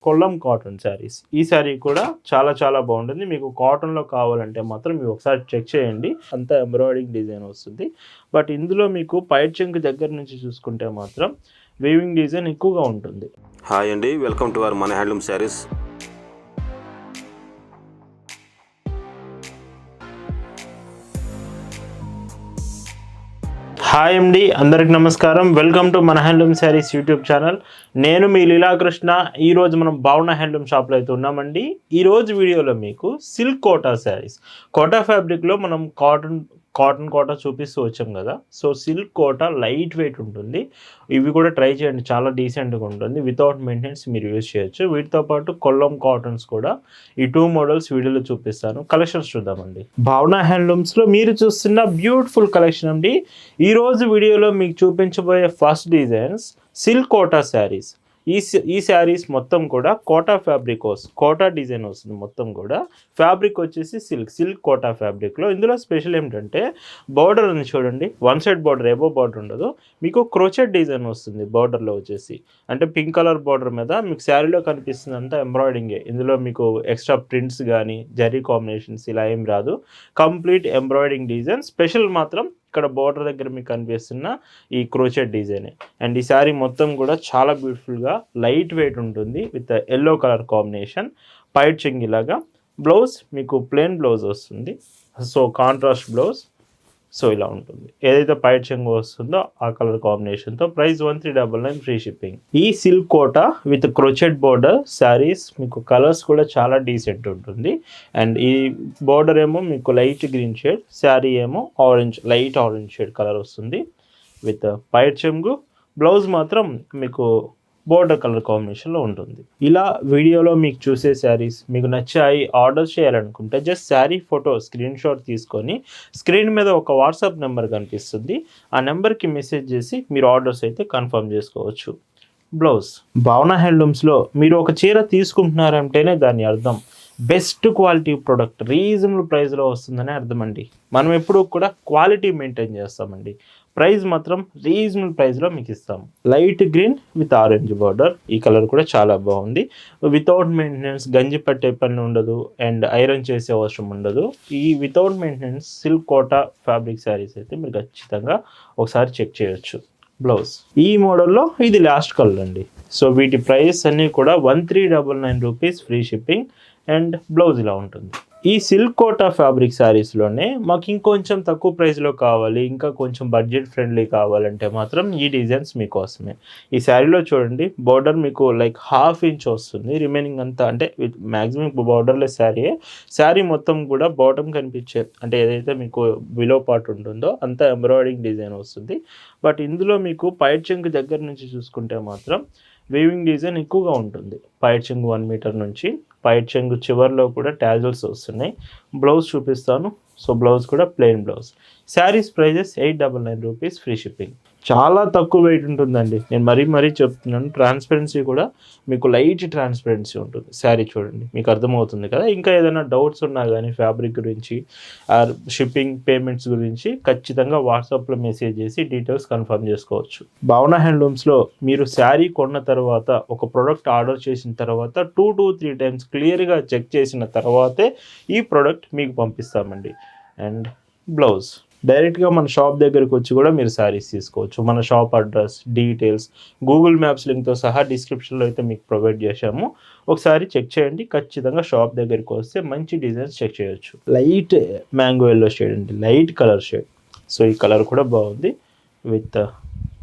Kollam cotton saris. ఈ శారీ కూడా చాలా చాలా బాగుంటుంది. మీకు కాటన్లో కావాలంటే మాత్రం మీరు ఒకసారి చెక్ చేయండి. అంతా ఎంబ్రాయిడింగ్ డిజైన్ వస్తుంది. బట్ ఇందులో మీకు పైట్ చెంక్ దగ్గర నుంచి చూసుకుంటే మాత్రం వీవింగ్ డిజైన్ ఎక్కువగా ఉంటుంది. హాయ్ అండి, వెల్కమ్ టు అవర్ మన హ్యాండ్లూమ్ శారీస్. హాయ్ అండి, అందరికి నమస్కారం. వెల్కమ్ టు మన హ్యాండ్లూమ్ శారీస్ యూట్యూబ్ ఛానల్. నేను మీ లీలాకృష్ణ. ఈరోజు మనం భావన హ్యాండ్లూమ్ షాప్లో అయితే ఉన్నామండి. ఈరోజు వీడియోలో మీకు సిల్క్ కోటా శారీస్, కోటా ఫ్యాబ్రిక్లో మనం కాటన్ కోటా చూపిస్తూ వచ్చాం కదా. So silk Kota light weight ఉంటుంది. ఇవి కూడా ట్రై చేయండి, చాలా డీసెంట్గా ఉంటుంది. వితౌట్ మెయింటెనెన్స్ మీరు యూజ్ చేయొచ్చు. వీటితో పాటు కొల్లం కాటన్స్ కూడా ఈ 2 మోడల్స్ వీడియోలో చూపిస్తాను. కలెక్షన్స్ చూద్దామండి. భావన హ్యాండ్లూమ్స్లో మీరు చూస్తున్న బ్యూటిఫుల్ కలెక్షన్ అండి. ఈరోజు వీడియోలో మీకు చూపించబోయే first designs silk Kota saris. ఈ శారీస్ మొత్తం కూడా కోటా ఫ్యాబ్రిక్ కోటా డిజైన్ వస్తుంది. మొత్తం కూడా ఫ్యాబ్రిక్ వచ్చేసి సిల్క్ కోటా ఫ్యాబ్రిక్లో. ఇందులో స్పెషల్ ఏంటంటే బార్డర్ అని చూడండి, one side border, above border ఉండదు. మీకు క్రోచెట్ డిజైన్ వస్తుంది బార్డర్లో వచ్చేసి. అంటే పింక్ కలర్ బార్డర్ మీద మీకు శారీలో కనిపిస్తుంది అంతా ఎంబ్రాయిడింగే. ఇందులో మీకు ఎక్స్ట్రా ప్రింట్స్ కానీ జరీ కాంబినేషన్స్ ఇలా ఏం రాదు. Complete embroidering design. స్పెషల్ మాత్రం ఇక్కడ బార్డర్ దగ్గర మీకు కనిపిస్తున్న ఈ క్రోచెట్ డిజైనే. అండ్ ఈ శారీ మొత్తం కూడా చాలా బ్యూటిఫుల్గా లైట్ వెయిట్ ఉంటుంది విత్ ఎల్లో కలర్ కాంబినేషన్. పైట్ చెంగి లాగా. బ్లౌజ్ మీకు ప్లెయిన్ బ్లౌజ్ వస్తుంది. So contrast blouse. సో ఇలా ఉంటుంది. ఏదైతే పైట్ చెంగు వస్తుందో ఆ కలర్ కాంబినేషన్తో. Price 1399 free shipping. ఈ silk Kota with crochet border saris మీకు కలర్స్ కూడా చాలా డీసెంట్ ఉంటుంది. అండ్ ఈ బోర్డర్ ఏమో మీకు లైట్ గ్రీన్ షేడ్, శారీ ఏమో లైట్ ఆరెంజ్ షేడ్ కలర్ వస్తుంది విత్ పైట్ చెంగు. బ్లౌజ్ మాత్రం మీకు బోర్డర్ కలర్ కాంబినేషన్లో ఉంటుంది. ఇలా వీడియోలో మీకు చూసే శారీస్ మీకు నచ్చాయి, ఆర్డర్ చేయాలనుకుంటే just sari photo screen shot తీసుకొని స్క్రీన్ మీద ఒక వాట్సాప్ నెంబర్ కనిపిస్తుంది. ఆ నెంబర్కి మెసేజ్ చేసి మీరు ఆర్డర్స్ అయితే కన్ఫర్మ్ చేసుకోవచ్చు. బ్లౌజ్. భావన హ్యాండ్లూమ్స్లో మీరు ఒక చీర తీసుకుంటున్నారంటేనే దాని అర్థం బెస్ట్ క్వాలిటీ ప్రోడక్ట్ రీజనబుల్ ప్రైస్లో వస్తుందని అర్థం అండి. మనం ఎప్పుడూ కూడా క్వాలిటీ మెయింటైన్ చేస్తామండి. ప్రైస్ మాత్రం రీజనబుల్ ప్రైస్లో మీకు ఇస్తాము. Light green with orange border. ఈ కలర్ కూడా చాలా బాగుంది. వితౌట్ మెయింటెనెన్స్, గంజి పట్టే పని ఉండదు అండ్ ఐరన్ చేసే అవసరం ఉండదు. ఈ without maintenance silk Kota fabric saris అయితే మీరు ఖచ్చితంగా ఒకసారి చెక్ చేయొచ్చు. బ్లౌజ్. ఈ మోడల్లో ఇది లాస్ట్ కలర్ అండి. సో వీటి ప్రైస్ అన్నీ కూడా 1399 rupees free shipping. And blouse ఇలా ఉంటుంది. ఈ సిల్క్ కోటా ఫ్యాబ్రిక్ శారీస్లోనే మాకు ఇంకొంచెం తక్కువ ప్రైస్లో కావాలి, ఇంకా కొంచెం బడ్జెట్ ఫ్రెండ్లీ కావాలంటే మాత్రం ఈ డిజైన్స్ మీకోసమే. ఈ శారీలో చూడండి, బార్డర్ మీకు లైక్ 1/2 ఇంచ్ వస్తుంది. రిమైనింగ్ అంతా అంటే మ్యాక్సిమం బార్డర్లెస్ శారీ మొత్తం కూడా బాటమ్ కనిపించే అంటే ఏదైతే మీకు బిలో పార్ట్ ఉంటుందో అంతా ఎంబ్రాయిడింగ్ డిజైన్ వస్తుంది. బట్ ఇందులో మీకు పైట్ చెంగు దగ్గర నుంచి చూసుకుంటే మాత్రం వీవింగ్ డిజైన్ ఎక్కువగా ఉంటుంది. పైట్ చెంగు 1 మీటర్ నుంచి పైట్ చెంగు చివర్లో కూడా టాజల్స్ వస్తున్నాయి. బ్లౌజ్ చూపిస్తాను. సో బ్లౌజ్ కూడా plain blouse. Saris prices 899 rupees free shipping. చాలా తక్కువ వెయిట్ ఉంటుందండి. నేను మరీ చెప్తున్నాను. ట్రాన్స్పరెన్సీ కూడా మీకు లైట్ ట్రాన్స్పరెన్సీ ఉంటుంది. శారీ చూడండి, మీకు అర్థమవుతుంది కదా. ఇంకా ఏదైనా డౌట్స్ ఉన్నా కానీ ఫ్యాబ్రిక్ గురించి ఆర్ షిప్పింగ్ పేమెంట్స్ గురించి ఖచ్చితంగా వాట్సాప్లో మెసేజ్ చేసి డీటెయిల్స్ కన్ఫర్మ్ చేసుకోవచ్చు. భావన హ్యాండ్లూమ్స్లో మీరు శారీ కొన్న తర్వాత ఒక ప్రోడక్ట్ ఆర్డర్ చేసిన తర్వాత 2 to 3 టైమ్స్ క్లియర్గా చెక్ చేసిన తర్వాతే ఈ ప్రోడక్ట్ మీకు పంపిస్తామండి. And blouse. డైరెక్ట్గా మన షాప్ దగ్గరికి వచ్చి కూడా మీరు శారీస్ తీసుకోవచ్చు. మన shop address, details, Google maps లింక్తో సహా డిస్క్రిప్షన్లో అయితే మీకు ప్రొవైడ్ చేశాము. ఒకసారి చెక్ చేయండి. ఖచ్చితంగా షాప్ దగ్గరికి వస్తే మంచి డిజైన్స్ చెక్ చేయొచ్చు. లైట్ మ్యాంగో ఎల్లో షేడ్ అండి, లైట్ కలర్ షేడ్. సో ఈ కలర్ కూడా బాగుంది విత్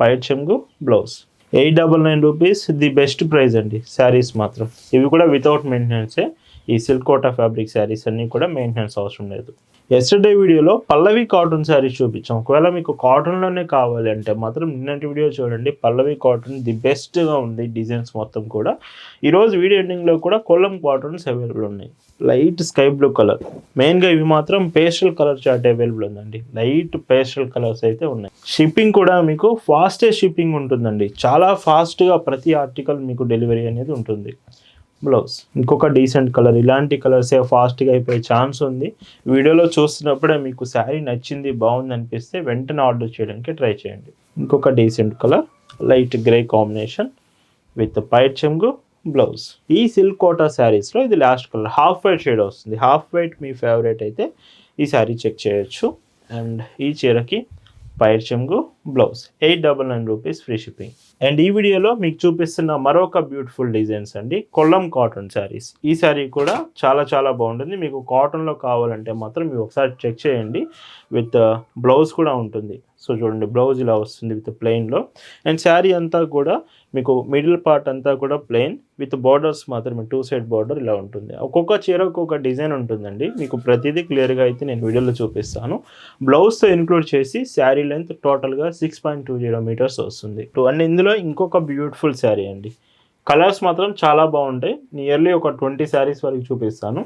పైట్ చెంగు. Blouse 899 rupees the best price అండి. శారీస్ మాత్రం ఇవి కూడా వితౌట్ మెయింటెనెన్సే. ఈ సిల్క్ కోటా ఫ్యాబ్రిక్ శారీస్ అన్నీ కూడా మెయింటెనెన్స్ అవసరం లేదు. ఎస్టర్డే వీడియోలో పల్లవి కాటన్ శారీస్ చూపించాం. ఒకవేళ మీకు కాటన్లోనే కావాలి అంటే మాత్రం నిన్నటి వీడియో చూడండి. పల్లవి కాటన్ ది బెస్ట్గా ఉంది డిజైన్స్ మొత్తం కూడా. ఈరోజు వీడియో ఎండింగ్లో కూడా కొల్లం కాటన్స్ అవైలబుల్ ఉన్నాయి. Light sky blue colour. మెయిన్గా ఇవి మాత్రం పేస్టల్ కలర్ చార్ట్ అవైలబుల్ ఉందండి. లైట్ పేస్టల్ కలర్స్ అయితే ఉన్నాయి. షిప్పింగ్ కూడా మీకు ఫాస్టెస్ట్ షిప్పింగ్ ఉంటుందండి. చాలా ఫాస్ట్గా ప్రతి ఆర్టికల్ మీకు డెలివరీ అనేది ఉంటుంది. బ్లౌజ్ ఇంకొక డీసెంట్ కలర్. ఇలాంటి కలర్సే ఫాస్ట్గా అయిపోయే ఛాన్స్ ఉంది. వీడియోలో చూస్తున్నప్పుడే మీకు శారీ నచ్చింది, బాగుంది అనిపిస్తే వెంటనే ఆర్డర్ చేయడానికి ట్రై చేయండి. ఇంకొక decent colour, light grey combination with పైట్ చెంగు. బ్లౌజ్. ఈ సిల్క్ కోటా శారీస్లో ఇది last colour half white shade వస్తుంది. హాఫ్ వైట్ మీ ఫేవరెట్ అయితే ఈ శారీ చెక్ చేయొచ్చు. అండ్ ఈ చీరకి పైర్ చెంగు blouse 899 rupees free shipping. And ఈ వీడియోలో మీకు చూపిస్తున్న మరొక బ్యూటిఫుల్ డిజైన్స్ అండి, కొల్లం కాటన్ శారీస్. ఈ శారీ కూడా చాలా చాలా బాగుంటుంది. మీకు కాటన్లో కావాలంటే మాత్రం మీరు ఒకసారి చెక్ చేయండి. విత్ బ్లౌజ్ కూడా ఉంటుంది. సో చూడండి, బ్లౌజ్ ఇలా వస్తుంది విత్ ప్లెయిన్లో. అండ్ శారీ అంతా కూడా మీకు మిడిల్ పార్ట్ అంతా కూడా ప్లెయిన్ విత్ బార్డర్స్ మాత్రమే, 2 సైడ్ బార్డర్ ఇలా ఉంటుంది. ఒక్కొక్క చీర ఒక్కొక్క డిజైన్ ఉంటుందండి. మీకు ప్రతిదీ క్లియర్గా అయితే నేను వీడియోలో చూపిస్తాను. బ్లౌజ్తో ఇన్క్లూడ్ చేసి శారీ లెంత్ టోటల్గా 6.20 మీటర్స్ వస్తుంది. అండ్ ఇందులో ఇంకొక బ్యూటిఫుల్ శారీ అండి. కలర్స్ మాత్రం చాలా బాగుంటాయి. నియర్లీ ఒక 20 శారీస్ వరకు చూపిస్తాను.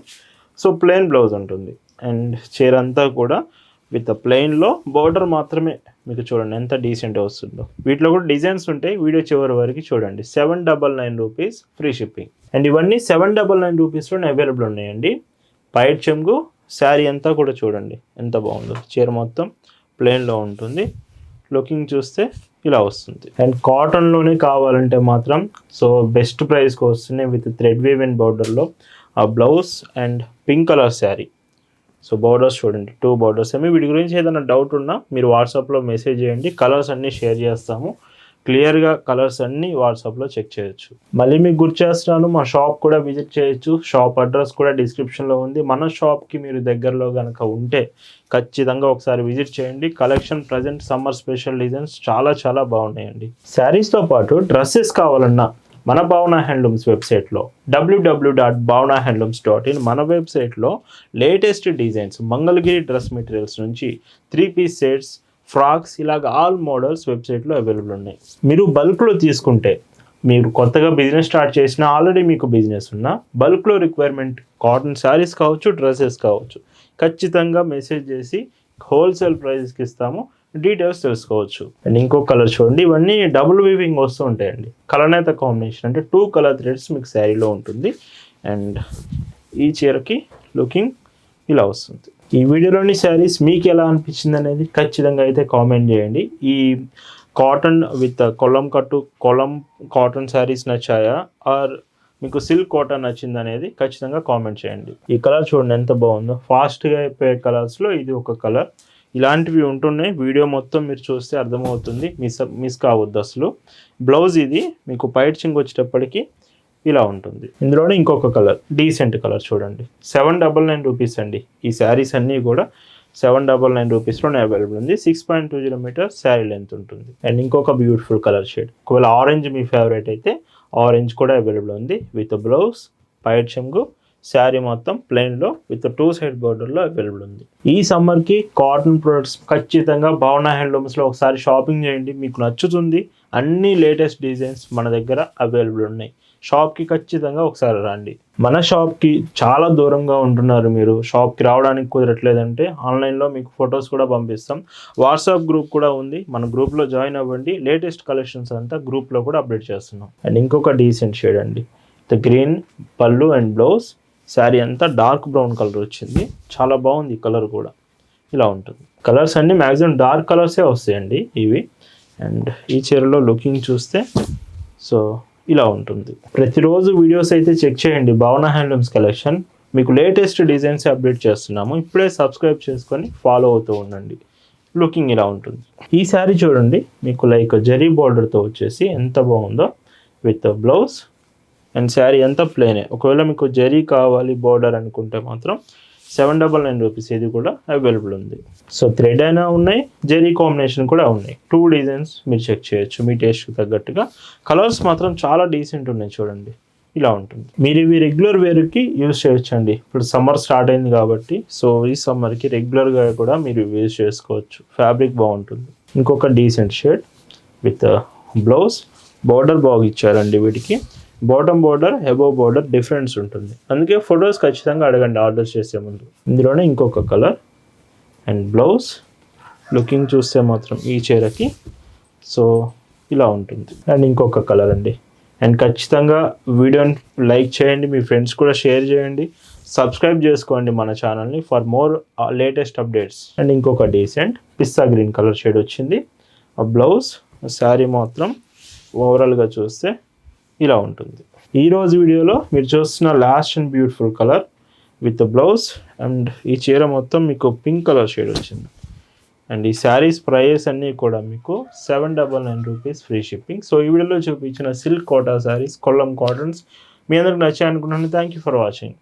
సో ప్లెయిన్ బ్లౌజ్ ఉంటుంది. అండ్ చీర అంతా కూడా విత్ ప్లెయిన్లో బార్డర్ మాత్రమే. మీకు చూడండి ఎంత డీసెంట్ వస్తుందో. వీటిలో కూడా డిజైన్స్ ఉంటాయి, వీడియో చివరి వరకు చూడండి. 799 రూపీస్ ఫ్రీ షిప్పింగ్. అండ్ ఇవన్నీ 799 రూపీస్లోనే అవైలబుల్ ఉన్నాయండి. పైట్ చెంగు శారీ అంతా కూడా చూడండి ఎంత బాగుందో. చీర మొత్తం ప్లెయిన్లో ఉంటుంది. లుకింగ్ చూస్తే ఇలా వస్తుంది. అండ్ కాటన్లోనే కావాలంటే మాత్రం సో బెస్ట్ ప్రైస్కి వస్తున్నాయి విత్ థ్రెడ్ వీవ్ అండ్ బార్డర్లో. ఆ blouse and pink colour sari. So borders చూడండి, 2 బార్డర్స్. వీటి గురించి ఏదైనా డౌట్ ఉన్నా మీరు వాట్సాప్లో మెసేజ్ చేయండి. కలర్స్ అన్నీ షేర్ చేస్తాము. క్లియర్గా కలర్స్ అన్నీ వాట్సాప్లో చెక్ చేయొచ్చు. మళ్ళీ మీకు గుర్తు చేస్తున్నాను, మా షాప్ కూడా విజిట్ చేయొచ్చు. షాప్ అడ్రస్ కూడా డిస్క్రిప్షన్లో ఉంది. మన షాప్కి మీరు దగ్గరలో కనుక ఉంటే ఖచ్చితంగా ఒకసారి విజిట్ చేయండి. Collection present summer special designs చాలా చాలా బాగున్నాయండి. శారీస్తో పాటు డ్రెస్సెస్ కావాలన్నా మన భావన హ్యాండ్లూమ్స్ వెబ్సైట్లో www.bhavanahandlooms.in మన వెబ్సైట్లో latest designs, Mangalagiri dress materials నుంచి 3 పీస్ సెట్స్, ఫ్రాక్స్ ఇలాగ ఆల్ మోడల్స్ వెబ్సైట్లో అవైలబుల్ ఉన్నాయి. మీరు బల్క్లో తీసుకుంటే, మీరు కొత్తగా బిజినెస్ స్టార్ట్ చేసినా, ఆల్రెడీ మీకు బిజినెస్ ఉన్నా, బల్క్లో రిక్వైర్మెంట్ కాటన్ శారీస్ కావచ్చు, డ్రెస్సెస్ కావచ్చు, ఖచ్చితంగా మెసేజ్ చేసి హోల్సేల్ ప్రైస్కి ఇస్తాము. డీటెయిల్స్ తెలుసుకోవచ్చు. అండ్ ఇంకో కలర్ చూడండి, ఇవన్నీ డబుల్ వీవింగ్ వస్తూ ఉంటాయండి. కలనేత కాంబినేషన్ అంటే 2 కలర్ థ్రెడ్స్ మీకు శారీలో ఉంటుంది. అండ్ ఈ చీరకి లుకింగ్ ఇలా వస్తుంది. ఈ వీడియోలోని శారీస్ మీకు ఎలా అనిపించింది అనేది ఖచ్చితంగా అయితే కామెంట్ చేయండి. ఈ cotton with Kollam cotton saris నచ్చాయా, ఆర్ మీకు సిల్క్ కాటన్ నచ్చింది అనేది ఖచ్చితంగా కామెంట్ చేయండి. ఈ కలర్ చూడండి ఎంత బాగుందో. ఫాస్ట్గా అయిపోయే కలర్స్లో ఇది ఒక కలర్. ఇలాంటివి ఉంటున్నాయి. వీడియో మొత్తం మీరు చూస్తే అర్థమవుతుంది, మిస్ కావద్దు అసలు. బ్లౌజ్ ఇది మీకు పైట్ చింగ్ వచ్చేటప్పటికి ఇలా ఉంటుంది. ఇందులోనే ఇంకొక కలర్, డీసెంట్ కలర్ చూడండి. 799 రూపీస్ అండి. ఈ శారీస్ అన్నీ కూడా 799 రూపీస్లోనే అవైలబుల్ ఉంది. 6.20 మీటర్స్ శారీ లెంత్ ఉంటుంది. అండ్ ఇంకొక బ్యూటిఫుల్ కలర్ షేడ్, ఒకవేళ ఆరెంజ్ మీ ఫేవరెట్ అయితే ఆరెంజ్ కూడా అవైలబుల్ ఉంది. విత్ బ్లౌజ్, పైట్ చెంగు, శారీ మొత్తం ప్లెయిన్లో విత్ 2 సైడ్ బార్డర్లో అవైలబుల్ ఉంది. ఈ సమ్మర్కి కాటన్ ప్రొడక్ట్స్ ఖచ్చితంగా భావన హ్యాండ్లూమ్స్లో ఒకసారి షాపింగ్ చేయండి, మీకు నచ్చుతుంది. అన్ని లేటెస్ట్ డిజైన్స్ మన దగ్గర అవైలబుల్ ఉన్నాయి. షాప్కి ఖచ్చితంగా ఒకసారి రండి. మన షాప్కి చాలా దూరంగా ఉంటున్నారు మీరు, షాప్కి రావడానికి కుదరట్లేదంటే ఆన్లైన్లో మీకు ఫొటోస్ కూడా పంపిస్తాం. వాట్సాప్ గ్రూప్ కూడా ఉంది, మన గ్రూప్లో జాయిన్ అవ్వండి. లేటెస్ట్ కలెక్షన్స్ అంతా గ్రూప్లో కూడా అప్డేట్ చేస్తున్నాం. అండ్ ఇంకొక డీసెంట్ షేడ్ అండి, ద గ్రీన్ పళ్ళు అండ్ బ్లౌజ్. శారీ అంతా డార్క్ బ్రౌన్ కలర్ వచ్చింది, చాలా బాగుంది. కలర్ కూడా ఇలా ఉంటుంది. కలర్స్ అన్నీ మ్యాక్సిమం డార్క్ కలర్సే వస్తాయండి ఇవి. అండ్ ఈ చీరలో లుకింగ్ చూస్తే సో ఇలా ఉంటుంది. ప్రతిరోజు వీడియోస్ అయితే చెక్ చేయండి. భావన హ్యాండ్లూమ్స్ కలెక్షన్ మీకు లేటెస్ట్ డిజైన్స్ అప్డేట్ చేస్తున్నాము. ఇప్పుడే సబ్స్క్రైబ్ చేసుకొని ఫాలో అవుతూ ఉండండి. లుకింగ్ ఇలా ఉంటుంది. ఈ శారీ చూడండి, మీకు లైక్ జరీ బార్డర్తో వచ్చేసి ఎంత బాగుందో. విత్ బ్లౌజ్ అండ్ శారీ అంతా ప్లెయినే. ఒకవేళ మీకు జరీ కావాలి బార్డర్ అనుకుంటే మాత్రం 799 రూపీస్ ఇది కూడా అవైలబుల్ ఉంది. సో థ్రెడ్ అయినా ఉన్నాయి, జరీ కాంబినేషన్ కూడా ఉన్నాయి. 2 డిజైన్స్ మీరు చెక్ చేయొచ్చు మీ టేస్ట్కి తగ్గట్టుగా. కలర్స్ మాత్రం చాలా డీసెంట్ ఉన్నాయి చూడండి, ఇలా ఉంటుంది. మీరు ఇవి రెగ్యులర్ వేర్కి యూజ్ చేయొచ్చండి. ఇప్పుడు సమ్మర్ స్టార్ట్ అయింది కాబట్టి సో ఈ సమ్మర్కి రెగ్యులర్గా కూడా మీరు యూజ్ చేసుకోవచ్చు. ఫ్యాబ్రిక్ బాగుంటుంది. ఇంకొక decent shade with blouse, border బాగా ఇచ్చారండి వీటికి. Bottom border, above border difference ఉంటుంది. అందుకే ఫొటోస్ ఖచ్చితంగా అడగండి ఆర్డర్ చేసే ముందు. ఇందులోనే ఇంకొక కలర్ అండ్ బ్లౌజ్. లుకింగ్ చూస్తే మాత్రం ఈ చీరకి సో ఇలా ఉంటుంది. అండ్ ఇంకొక కలర్ అండి. అండ్ ఖచ్చితంగా వీడియోని లైక్ చేయండి, మీ ఫ్రెండ్స్ కూడా షేర్ చేయండి, సబ్స్క్రైబ్ చేసుకోండి మన ఛానల్ని for more latest updates. And ఇంకొక డీసెంట్ పిస్తా గ్రీన్ కలర్ షేడ్ వచ్చింది. ఆ బ్లౌజ్, శారీ మాత్రం ఓవరాల్గా చూస్తే ఇలా ఉంటుంది. ఈరోజు వీడియోలో మీరు చూస్తున్న last and beautiful colour with blouse and ఈ చీర మొత్తం మీకు పింక్ కలర్ షేడ్ వచ్చింది. అండ్ ఈ శారీస్ ప్రైస్ అన్నీ కూడా మీకు 799 రూపీస్ ఫ్రీ షిప్పింగ్. సో ఈ వీడియోలో చూపించిన సిల్క్ కోటా శారీస్, కొల్లం కాటన్స్ మీ అందరికి నచ్చాయి అనుకుంటున్నాను. Thank you for watching.